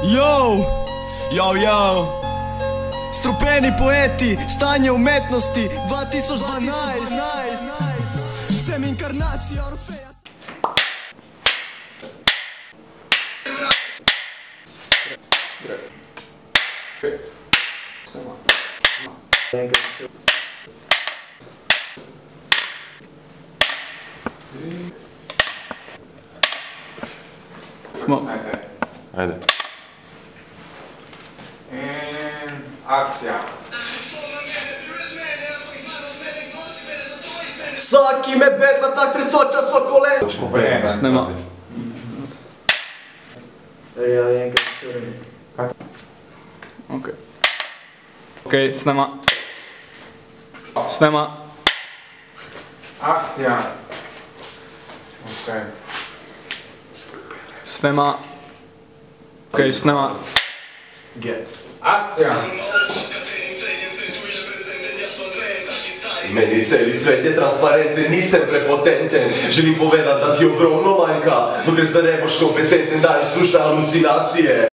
Yo, strupeni poeti, stanje umetnosti 2012. Sem inkarnacija Orfeja. Smo. Ajde. Akcija. Vsaki me bedla tak tresoča so kolena. Snema. Okej, snema. Snema. Akcija. Okej. Snema. Okej, snema. Akcija. Meni celi svet je transparenten, nisem prepotenten. Želim povedati, da ti ogromno manjka, dokler se ne boš kompetenten, daješ slušne halucinacije.